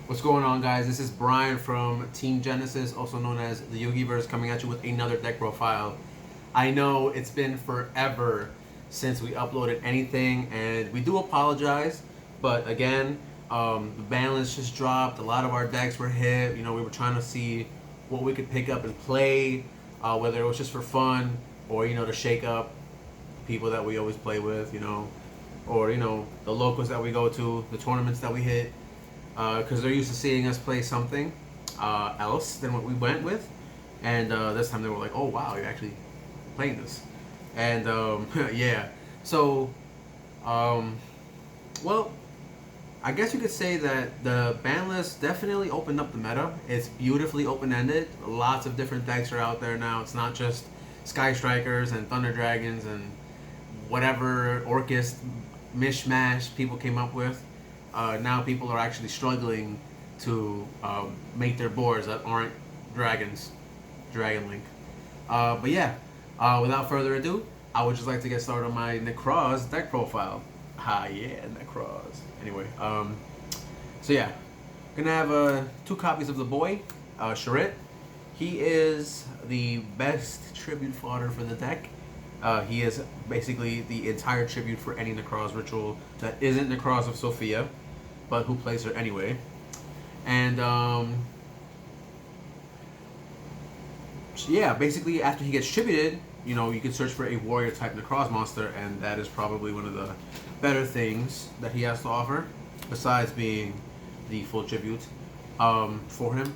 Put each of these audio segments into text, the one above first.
What's going on, guys? This is Brian from Team Genesis, also known as the Yogiverse, coming at you with another deck profile. I know it's been forever since we uploaded anything, and we do apologize, but again, the Banlist just dropped. A lot of our decks were hit. You know, we were trying to see what we could pick up and play, whether it was just for fun or, you know, to shake up people that we always play with, you know, or, you know, the locals that we go to, the tournaments that we hit. Because they're used to seeing us play something else than what we went with, and this time they were like, "Oh wow, you're actually playing this," and yeah. So, well, I guess you could say that the ban list definitely opened up the meta. It's beautifully open-ended. Lots of different decks are out there now. It's not just Sky Strikers and Thunder Dragons and whatever Orcust mishmash people came up with. Now people are actually struggling to make their boards that aren't dragons, Dragon Link. But yeah, without further ado, I would just like to get started on my Nekroz deck profile. Yeah, Nekroz. Anyway, so yeah, gonna have 2 copies of the boy, Charit. He is the best tribute fodder for the deck. He is basically the entire tribute for any Nekroz ritual that isn't Nekroz of Sophia, but who plays her anyway. And yeah, basically after he gets tributed, you know, you can search for a warrior type Nekroz monster, and that is probably one of the better things that he has to offer, besides being the full tribute for him.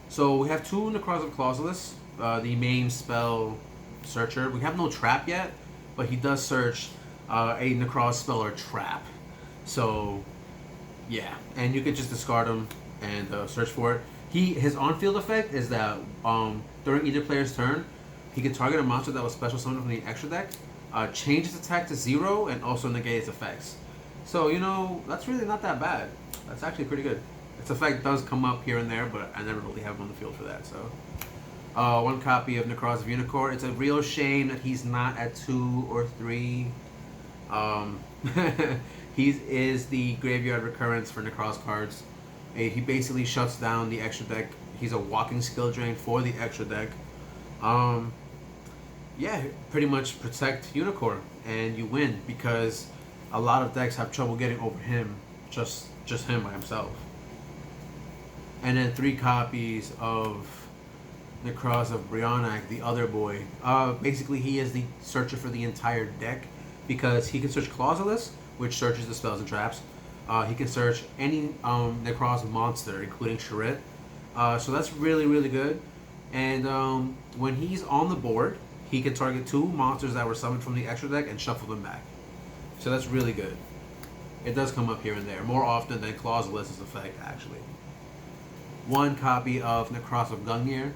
So we have 2 Nekroz of Clausulus, the main spell searcher. We have no trap yet, but he does search a Nekroz spell or trap. So yeah, and you could just discard him and search for it. His on-field effect is that during either player's turn, he can target a monster that was special summoned from the extra deck, change its attack to 0, and also negate its effects. So, you know, that's really not that bad. That's actually pretty good. Its effect does come up here and there, but I never really have him on the field for that. So, 1 copy of Nekroz of Unicorn. It's a real shame that he's not at 2 or 3. He is the graveyard recurrence for Nekroz cards. He basically shuts down the extra deck. He's a walking skill drain for the extra deck. Yeah, pretty much protect Unicorn and you win, because a lot of decks have trouble getting over him, just him by himself. And then 3 copies of Nekroz of Brionac, the other boy. Basically, he is the searcher for the entire deck, because he can search Clausulus, which searches the spells and traps. He can search any Nekroz monster, including Charit. So that's really, really good. And when he's on the board, he can target 2 monsters that were summoned from the extra deck and shuffle them back. So that's really good. It does come up here and there, more often than Clausulus's effect, actually. 1 copy of Nekroz of Gungnir.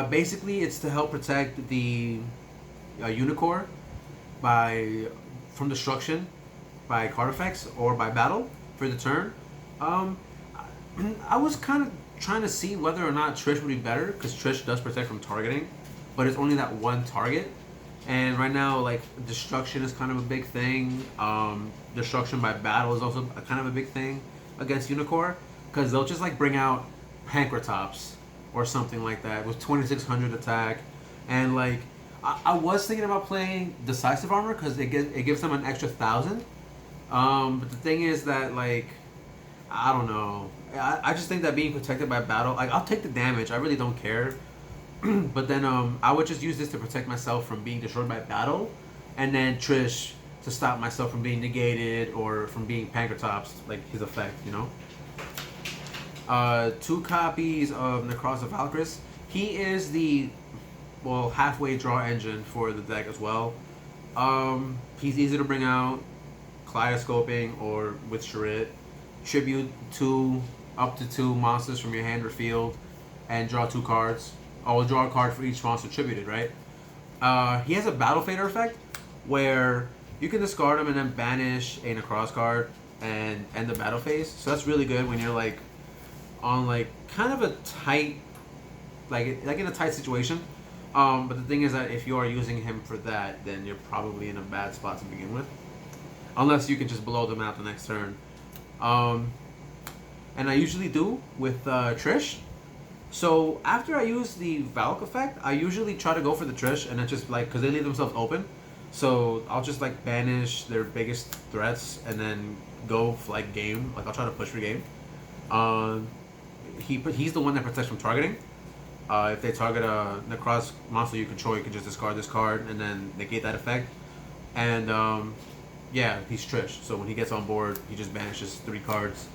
Basically, it's to help protect the Unicorn from destruction by card effects or by battle for the turn. I was kind of trying to see whether or not Trish would be better, because Trish does protect from targeting, but it's only that 1 target. And right now, like, destruction is kind of a big thing. Destruction by battle is also kind of a big thing against Unicorn, because they'll just like bring out Pankratops or something like that with 2600 attack, and like I was thinking about playing Decisive Armor because it gives them an extra 1000. But the thing is that, like, I don't know. I just think that being protected by battle, like, I'll take the damage. I really don't care. But then I would just use this to protect myself from being destroyed by battle, and then Trish to stop myself from being negated or from being Pankratops, like his effect, you know. 2 copies of Nekroz of Valkyris. He is the, well, halfway draw engine for the deck as well. He's easy to bring out, Kaleidoscoping or with Charit. Tribute up to 2 monsters from your hand or field, and draw 2 cards. I'll draw a card for each monster tributed, right? He has a Battle Fader effect, where you can discard him and then banish a Nekroz card and end the battle phase. So that's really good when you're like on like kind of a tight, like in a tight situation. But the thing is that if you are using him for that, then you're probably in a bad spot to begin with. Unless you can just blow them out the next turn. and I usually do with Trish. So after I use the Valk effect, I usually try to go for the Trish, and then just like, because they leave themselves open, so I'll just like banish their biggest threats and then go for, like game. Like I'll try to push for game. He's the one that protects from targeting. If they target a Nekroz monster you control, you can just discard this card and then negate that effect. And yeah, he's Trish. So when he gets on board, he just banishes 3 cards,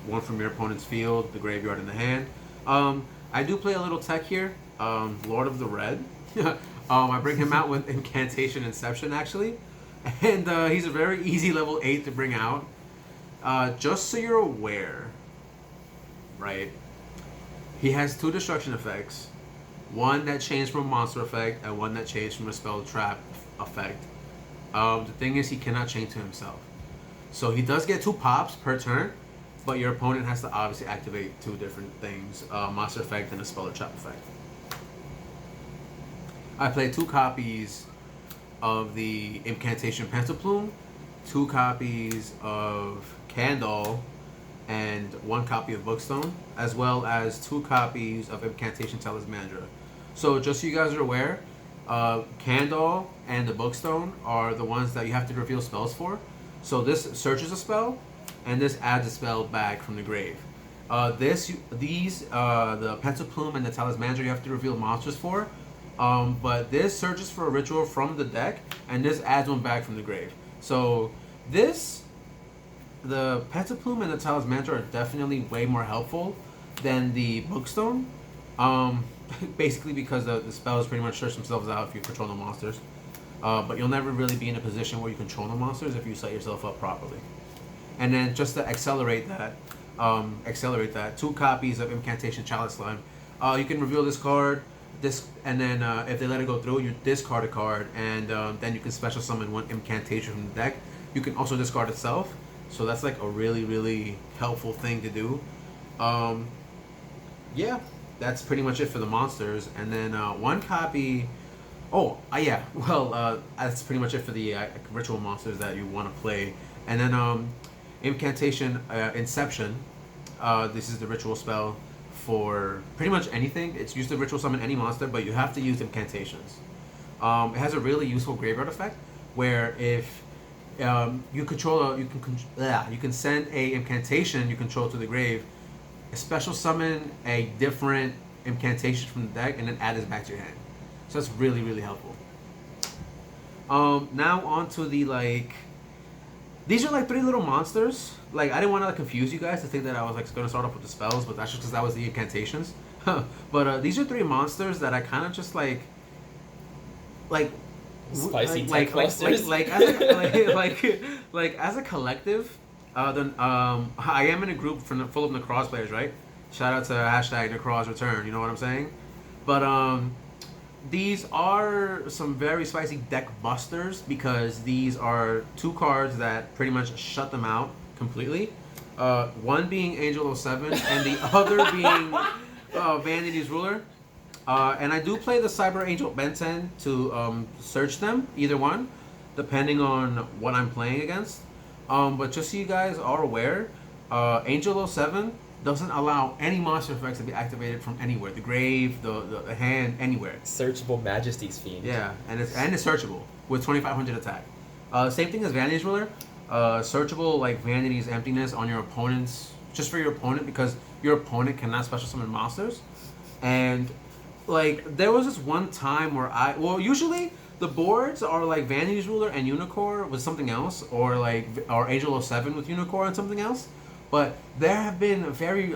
one from your opponent's field, the graveyard, and the hand. I do play a little tech here, Lord of the Red. I bring him out with Incantation Inception actually, and he's a very easy level 8 to bring out. Just so you're aware, right? He has 2 destruction effects, one that changed from a monster effect and one that changed from a spell trap effect. The thing is, he cannot chain to himself, so he does get 2 pops per turn, but your opponent has to obviously activate 2 different things, monster effect and a spell or trap effect. I play 2 copies of the Incantation Pencil Plume, 2 copies of Candle, and 1 copy of Bookstone, as well as 2 copies of Incantation Talismandra. So just so you guys are aware, Candle and the Bookstone are the ones that you have to reveal spells for. So this searches a spell, and this adds a spell back from the grave. The Pencil Plume and the Talismandra you have to reveal monsters for, but this searches for a ritual from the deck, and this adds one back from the grave. So the Pencil Plume and the Talismandra are definitely way more helpful than the Bookstone. Basically because the spells pretty much search themselves out if you control the monsters. But you'll never really be in a position where you control the monsters if you set yourself up properly. And then just to accelerate that, 2 copies of Incantation Chalice Slime. You can reveal this card, and then if they let it go through, you discard a card, and then you can special summon 1 Incantation from the deck. You can also discard itself, so that's like a really, really helpful thing to do. Yeah, that's pretty much it for the monsters. And then 1 copy. That's pretty much it for the ritual monsters that you want to play. And then Incantation Inception. This is the ritual spell for pretty much anything. It's used to ritual summon any monster, but you have to use incantations. It has a really useful graveyard effect where if you can send a incantation you control to the grave, special summon a different incantation from the deck, and then add this back to your hand. So that's really, really helpful. Now on to the these are 3 little monsters. I didn't want to confuse you guys to think that I was going to start off with the spells, but that's just because that was the incantations. But these are 3 monsters that I kind of just spicy tech clusters. As a collective, I am in a group full of Nekroz players, right? Shout out to #Nekroz Return. You know what I'm saying? But these are some very spicy deck busters because these are 2 cards that pretty much shut them out completely. One being Angel 07 and the other being Vanity's Ruler. And I do play the Cyber Angel Benten to search them, either one, depending on what I'm playing against. But just so you guys are aware, Angel 07 doesn't allow any monster effects to be activated from anywhere. The grave, the hand, anywhere. Searchable Majesty's Fiend. Yeah, and it's searchable with 2500 attack. Same thing as Vanity's Ruler. Searchable Vanity's Emptiness on your opponent's, just for your opponent, because your opponent cannot special summon monsters. And there was this one time where usually the boards are Vanity's Ruler and Unicorn with something else, or Angel 07 with Unicorn and something else. But there have been very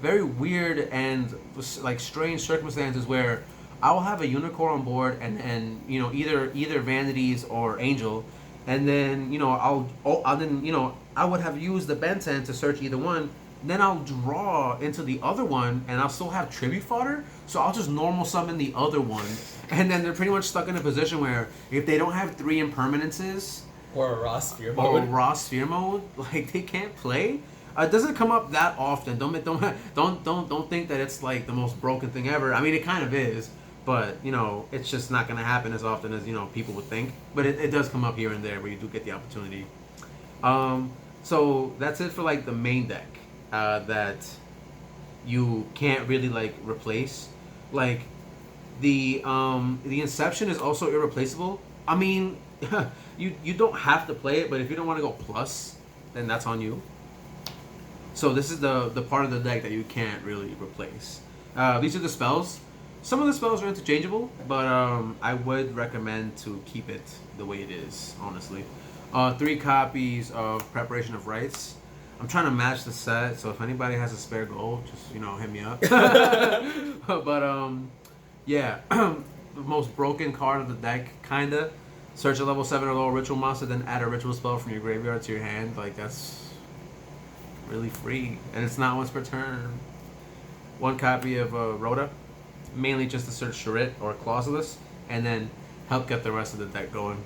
very weird and strange circumstances where I will have a Unicorn on board and either Vanities or Angel, and then I would have used the Benten to search either one. Then I'll draw into the other one, and I'll still have tribute fodder, so I'll just normal summon the other one, and then they're pretty much stuck in a position where if they don't have 3 impermanences or a raw sphere mode, they can't play. It doesn't come up that often. Don't think that it's the most broken thing ever. I mean, it kind of is, but it's just not gonna happen as often as people would think. But it does come up here and there where you do get the opportunity. So that's it for like the main deck that you can't really like replace. Like the Inception is also irreplaceable. I mean, you don't have to play it, but if you don't want to go plus, then that's on you. So this is the part of the deck that you can't really replace. These are the spells. Some of the spells are interchangeable, but I would recommend to keep it the way it is, honestly. 3 copies of Preparation of Rites. I'm trying to match the set, so if anybody has a spare gold, just, hit me up. But, yeah. The most broken card of the deck, kinda. Search a level 7 or lower ritual monster, then add a ritual spell from your graveyard to your hand. Like, that's really free. And it's not once per turn. 1 copy of Rhoda. Mainly just to search Charit or Clauselus, and then help get the rest of the deck going.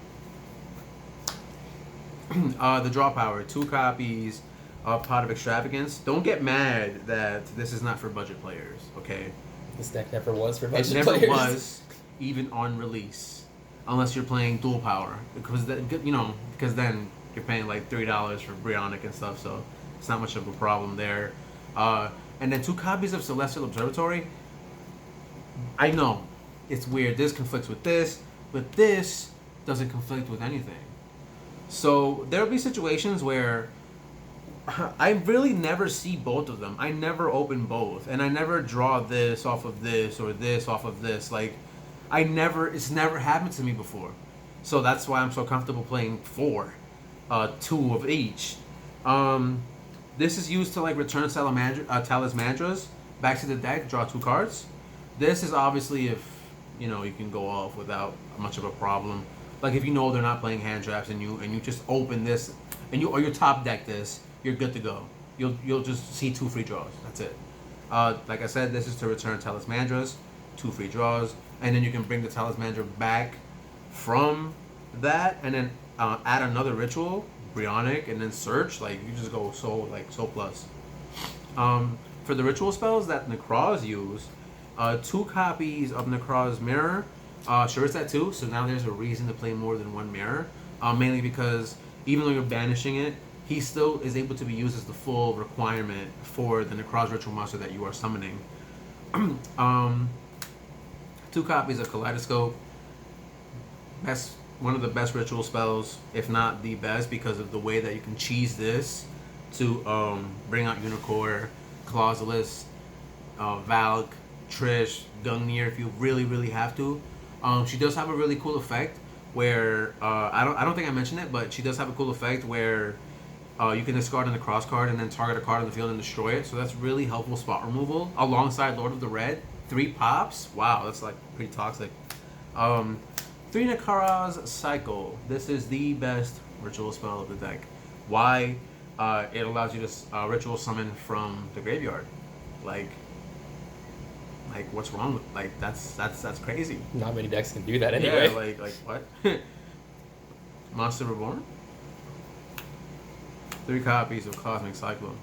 The draw power, 2 copies of Pot of Extravagance. Don't get mad that this is not for budget players, okay? This deck never was for budget players. It never was, even on release, unless you're playing dual power, because because then you're paying like $3 for Brionic and stuff, so it's not much of a problem there. And then 2 copies of Celestial Observatory. I know it's weird. This conflicts with this, but this doesn't conflict with anything. So there'll be situations where I really never see both of them. I never open both, and I never draw this off of this or this off of this. Like, it's never happened to me before. So that's why I'm so comfortable playing 4, 2 of each. This is used to like return Talismandras back to the deck, draw 2 cards. This is obviously if, you can go off without much of a problem. Like if they're not playing hand traps and you just open this and you top deck this, you're good to go. You'll just see 2 free draws. That's it. Like I said, this is to return Talismandras, 2 free draws, and then you can bring the Talismandra back from that and then add another ritual, Brionic, and then search. Like you just go so plus. For the ritual spells that Nekroz use, 2 copies of Nekroz Mirror. Sure, it's at 2, so now there's a reason to play more than 1 Mirror. Mainly because even though you're banishing it, he still is able to be used as the full requirement for the Nekroz ritual monster that you are summoning. 2 copies of Kaleidoscope. One of the best ritual spells, if not the best, because of the way that you can cheese this to bring out Unicorn, Clauselus, Valk, Trish, Gungnir if you really, really have to. She does have a really cool effect where I don't think I mentioned it, but she does have a cool effect where you can discard a Necroz card and then target a card on the field and destroy it. So that's really helpful spot removal alongside Lord of the Red. 3 pops. Wow, that's like pretty toxic. 3 Nekroz Cycle. This is the best ritual spell of the deck. Why? It allows you to ritual summon from the graveyard. Like what's wrong with that's crazy. Not many decks can do that anyway. Yeah, like what? Monster Reborn. 3 copies of Cosmic Cyclone.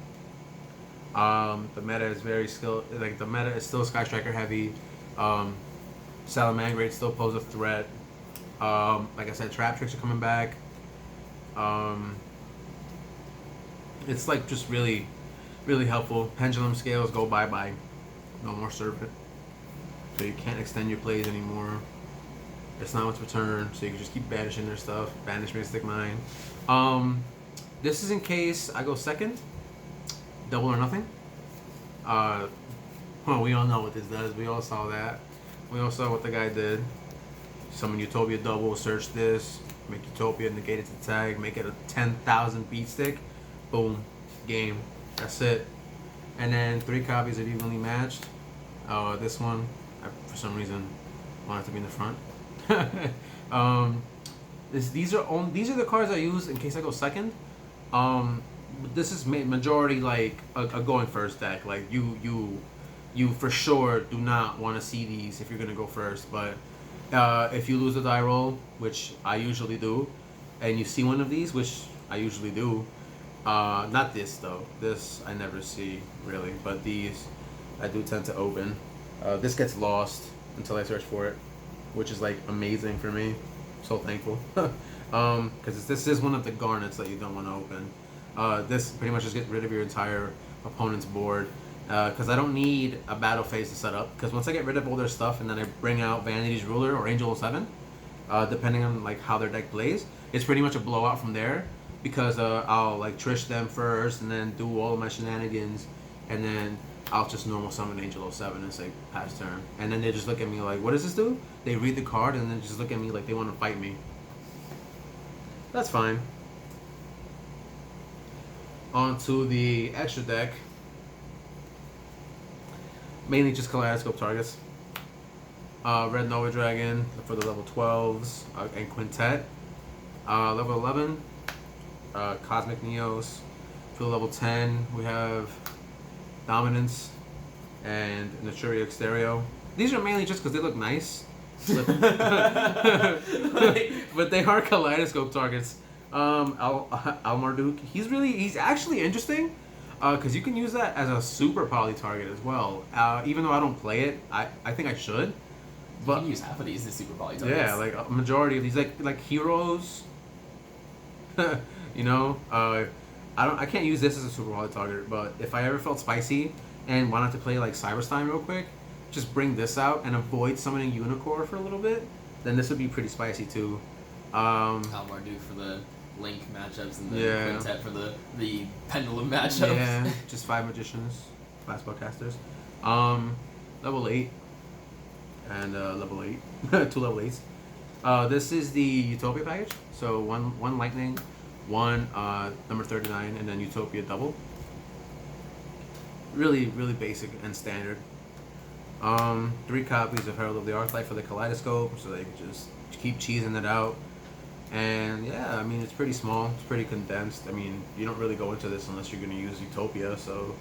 The meta is very the meta is still Sky Striker heavy. Salamangreat still pose a threat. Like I said, Trap Tricks are coming back. It's like just really, really helpful. Pendulum Scales go bye-bye. No more Serpent. So you can't extend your plays anymore. It's not once per turn, so you can just keep banishing their stuff. Banish Mystic Mine. This is in case I go second. Double or nothing. Well, we all know what this does. We all saw that. We all saw what the guy did. Summon Utopia double, search this, make Utopia, negate its attack, make it a 10,000 beat stick. Boom. Game. That's it. And then 3 copies of Evenly Matched. This one, I, for some reason, want it to be in the front. These are the cards I use in case I go second. This is majority like a going first deck. Like you for sure do not want to see these if you're gonna go first. But if you lose a die roll, which I usually do, and you see one of these, which I usually do, not this though. This I never see really, but these I do tend to open. This gets lost until I search for it, which is like amazing for me. So thankful. Because this is one of the garnets that you don't want to open. This pretty much just get rid of your entire opponent's board. Because I don't need a battle phase to set up. Because once I get rid of all their stuff and then I bring out Vanity's Ruler or Angel 07, depending on like how their deck plays, it's pretty much a blowout from there. Because I'll like Trish them first and then do all of my shenanigans, and then I'll just normal summon Angel 07 and say pass turn. And then they just look at me like, what does this do? They read the card and then just look at me like they want to fight me. That's fine. On to the extra deck. Mainly just Kaleidoscope targets. Red Nova Dragon for the level 12s and Quintet. Level 11, Cosmic Neos. For the level 10, we have Dominance and Naturia Exterio. These are mainly just because they look nice. But they are Kaleidoscope targets. Al Marduk, he's actually interesting. Because you can use that as a super poly target as well. Even though I don't play it, I think I should. But you can use half of these as super poly targets. Yeah, like a majority of these, like heroes. You know, I can't use this as a super poly target. But if I ever felt spicy and wanted to play like Cyberstein real quick, just bring this out and avoid summoning Unicorn for a little bit. Then this would be pretty spicy too. Al Marduk for the Link matchups and the Quintet for the Pendulum matchups. Yeah, just 5 magicians, 5 spellcasters. Level 8 and level 8, 2 level 8s. This is the Utopia package. So one lightning, one number 39, and then Utopia double. Really basic and standard. 3 copies of Herald of the Arclight for the Kaleidoscope, so they can just keep cheesing it out. And yeah, I mean, it's pretty small, it's pretty condensed. I mean, you don't really go into this unless you're going to use Utopia, so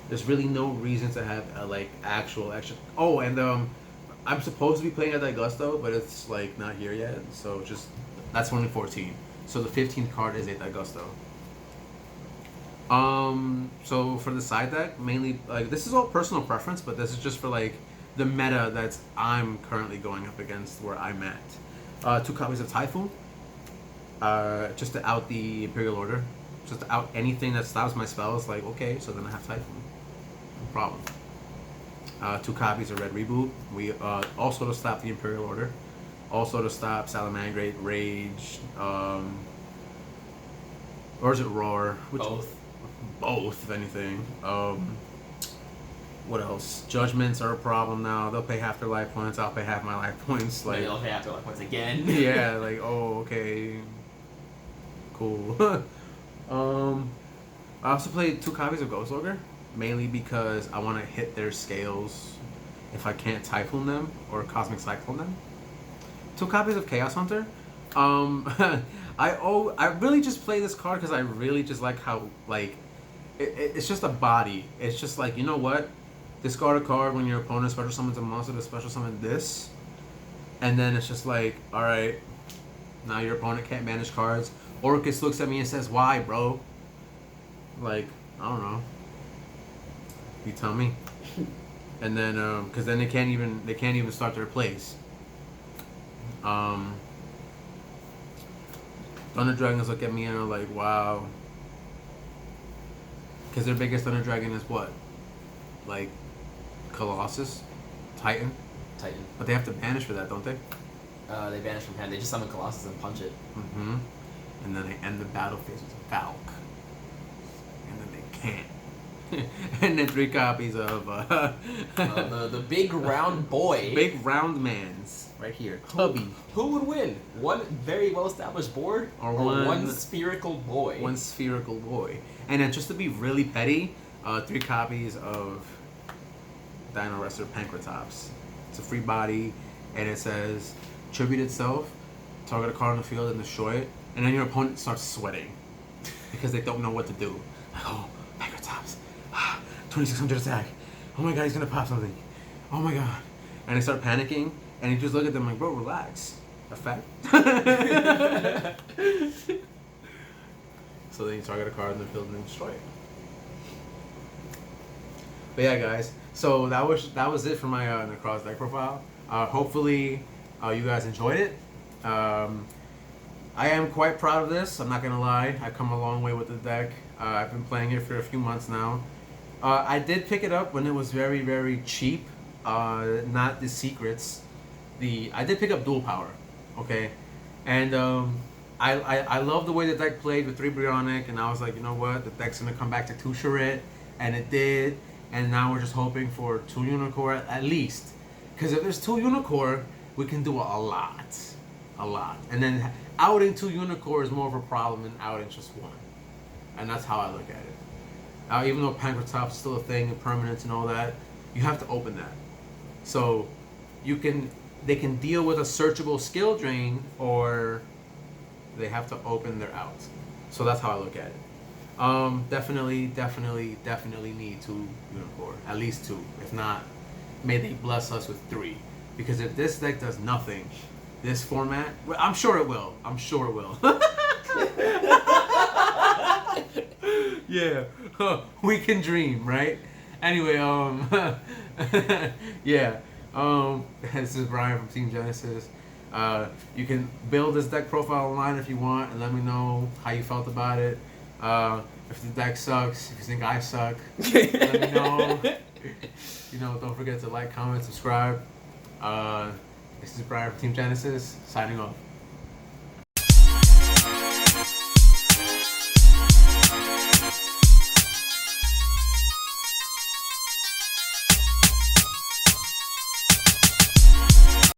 there's really no reason to have a, like, actual extra. Oh, and I'm supposed to be playing at Daigusto, but it's like not here yet, so just that's only 14. So the 15th card is a Daigusto. So for the side deck, mainly, like, this is all personal preference, but this is just for like the meta that I'm currently going up against where I'm at. 2 copies of Typhoon. Just to out the Imperial Order. Just to out anything that stops my spells. Like, okay, so then I have Typhoon. No problem. 2 copies of Red Reboot. We also to stop the Imperial Order. Also to stop Salamangreat, Rage, or is it Roar? Both, if anything. What else? Judgments are a problem now. They'll pay half their life points. I'll pay half my life points. Like, they'll pay half their life points again. Yeah, like, oh, okay, cool. I also played 2 copies of Ghost Ogre, mainly because I want to hit their scales if I can't Typhoon them or Cosmic Cyclone them. 2 copies of Chaos Hunter. I really just play this card because I really just like how, like, it's just a body. It's just like, you know what? Discard a card when your opponent special summons a monster to special summon this. And then it's just like, alright, now your opponent can't manage cards. Orcus looks at me and says, why, bro? Like, I don't know. You tell me. And then, because then they can't even start their plays. Thunder Dragons look at me and are like, wow. Because their biggest Thunder Dragon is what? Like, Colossus? Titan? But they have to banish for that, don't they? They banish from hand. They just summon Colossus and punch it. Mm-hmm. And then they end the battle phase with Valk. And then they can't. And then 3 copies of... the big round boy. Big round mans. Right here. Tubby. Who would win? One very well-established board or one spherical boy? One spherical boy. And then just to be really petty, 3 copies of Dino Wrestler Pancratops. It's a free body, and it says, tribute itself, target a card on the field and destroy it, and then your opponent starts sweating because they don't know what to do. Like, oh, Pancratops, 2600 attack. Oh my god, he's gonna pop something. Oh my god. And they start panicking, and you just look at them like, bro, relax. Effect. So then you target a card in the field and destroy it. But yeah, guys. So that was it for my Nekroz deck profile. Hopefully, you guys enjoyed it. I am quite proud of this. I'm not gonna lie. I've come a long way with the deck. I've been playing it for a few months now. I did pick it up when it was very, very cheap. Not the secrets. I did pick up Dual Power, okay? And I love the way the deck played with 3 Bionic, and I was like, you know what? The deck's going to come back to 2 Charette, and it did. And now we're just hoping for 2 Unicore at least. Because if there's 2 Unicore, we can do a lot. A lot. And then outing 2 Unicore is more of a problem than outing just 1. And that's how I look at it. Even though Pancratop's still a thing, and permanence and all that, you have to open that. So they can deal with a searchable skill drain, or they have to open their out. So that's how I look at it. Definitely need 2 Unicore. At least 2. If not, may they bless us with 3. Because if this deck does nothing, this format, well, I'm sure it will. Yeah. We can dream, right? Anyway, yeah. This is Brian from Team Genesis. You can build this deck profile online if you want, and let me know how you felt about it. If the deck sucks, if you think I suck, let me know. Don't forget to like, comment, subscribe. This is Brian from Team Genesis, signing off.